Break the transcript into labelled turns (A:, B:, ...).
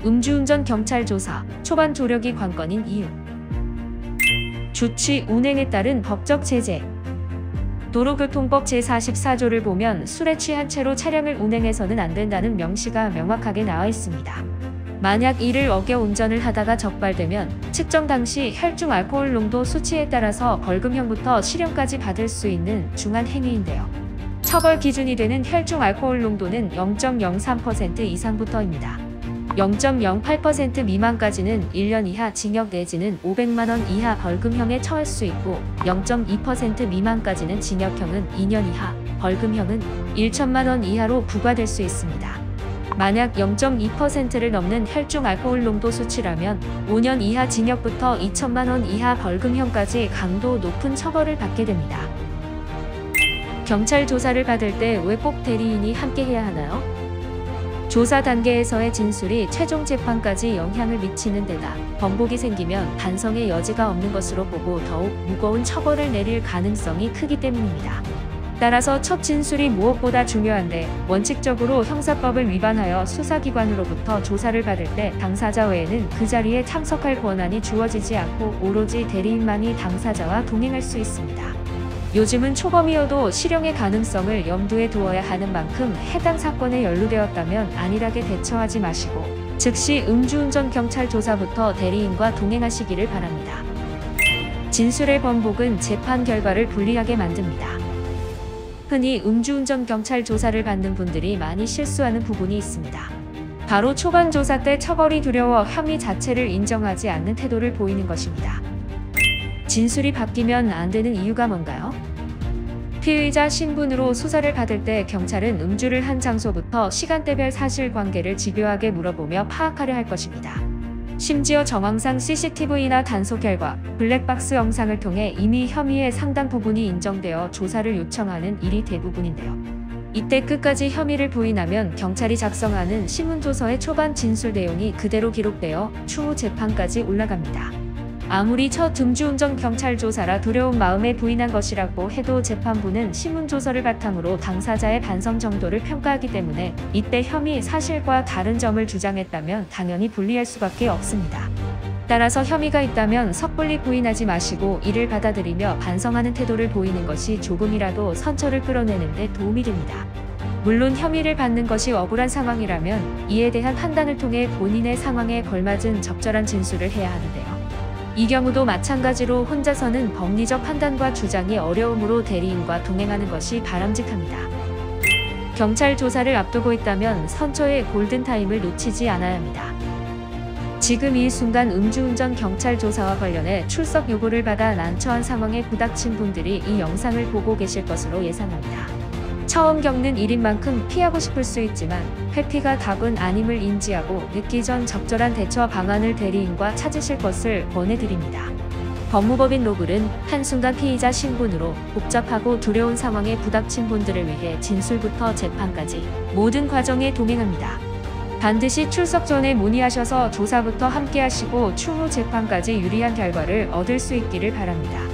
A: 음주운전 경찰 조사, 초반 조력이 관건인 이유. 주취 운행에 따른 법적 제재. 도로교통법 제44조를 보면 술에 취한 채로 차량을 운행해서는 안 된다는 명시가 명확하게 나와 있습니다. 만약 이를 어겨 운전을 하다가 적발되면 측정 당시 혈중 알코올 농도 수치에 따라서 벌금형부터 실형까지 받을 수 있는 중한 행위인데요. 처벌 기준이 되는 혈중 알코올 농도는 0.03% 이상부터입니다. 0.08% 미만까지는 1년 이하 징역 내지는 500만 원 이하 벌금형에 처할 수 있고 0.2% 미만까지는 징역형은 2년 이하, 벌금형은 1천만 원 이하로 부과될 수 있습니다. 만약 0.2%를 넘는 혈중 알코올 농도 수치라면 5년 이하 징역부터 2천만 원 이하 벌금형까지 강도 높은 처벌을 받게 됩니다. 경찰 조사를 받을 때 왜 꼭 대리인이 함께해야 하나요? 조사 단계에서의 진술이 최종 재판까지 영향을 미치는 데다 번복이 생기면 반성의 여지가 없는 것으로 보고 더욱 무거운 처벌을 내릴 가능성이 크기 때문입니다. 따라서 첫 진술이 무엇보다 중요한데 원칙적으로 형사법을 위반하여 수사기관으로부터 조사를 받을 때 당사자 외에는 그 자리에 참석할 권한이 주어지지 않고 오로지 대리인만이 당사자와 동행할 수 있습니다. 요즘은 초범이어도 실형의 가능성을 염두에 두어야 하는 만큼 해당 사건에 연루되었다면 안일하게 대처하지 마시고 즉시 음주운전 경찰 조사부터 대리인과 동행하시기를 바랍니다. 진술의 번복은 재판 결과를 불리하게 만듭니다. 흔히 음주운전 경찰 조사를 받는 분들이 많이 실수하는 부분이 있습니다. 바로 초반 조사 때 처벌이 두려워 혐의 자체를 인정하지 않는 태도를 보이는 것입니다. 진술이 바뀌면 안 되는 이유가 뭔가요? 피의자 신분으로 수사를 받을 때 경찰은 음주를 한 장소부터 시간대별 사실관계를 집요하게 물어보며 파악하려 할 것입니다. 심지어 정황상 CCTV나 단속 결과, 블랙박스 영상을 통해 이미 혐의의 상당 부분이 인정되어 조사를 요청하는 일이 대부분인데요. 이때 끝까지 혐의를 부인하면 경찰이 작성하는 신문조서의 초반 진술 내용이 그대로 기록되어 추후 재판까지 올라갑니다. 아무리 첫 음주운전 경찰 조사라 두려운 마음에 부인한 것이라고 해도 재판부는 신문조서를 바탕으로 당사자의 반성 정도를 평가하기 때문에 이때 혐의 사실과 다른 점을 주장했다면 당연히 불리할 수밖에 없습니다. 따라서 혐의가 있다면 섣불리 부인하지 마시고 이를 받아들이며 반성하는 태도를 보이는 것이 조금이라도 선처를 끌어내는 데 도움이 됩니다. 물론 혐의를 받는 것이 억울한 상황이라면 이에 대한 판단을 통해 본인의 상황에 걸맞은 적절한 진술을 해야 하는데요. 이 경우도 마찬가지로 혼자서는 법리적 판단과 주장이 어려우므로 대리인과 동행하는 것이 바람직합니다. 경찰 조사를 앞두고 있다면 선처의 골든타임을 놓치지 않아야 합니다. 지금 이 순간 음주운전 경찰 조사와 관련해 출석 요구를 받아 난처한 상황에 부닥친 분들이 이 영상을 보고 계실 것으로 예상합니다. 처음 겪는 일인 만큼 피하고 싶을 수 있지만 회피가 답은 아님을 인지하고 늦기 전 적절한 대처 방안을 대리인과 찾으실 것을 권해드립니다. 법무법인 로글은 한순간 피의자 신분으로 복잡하고 두려운 상황에 부닥친 분들을 위해 진술부터 재판까지 모든 과정에 동행합니다. 반드시 출석 전에 문의하셔서 조사부터 함께 하시고 추후 재판까지 유리한 결과를 얻을 수 있기를 바랍니다.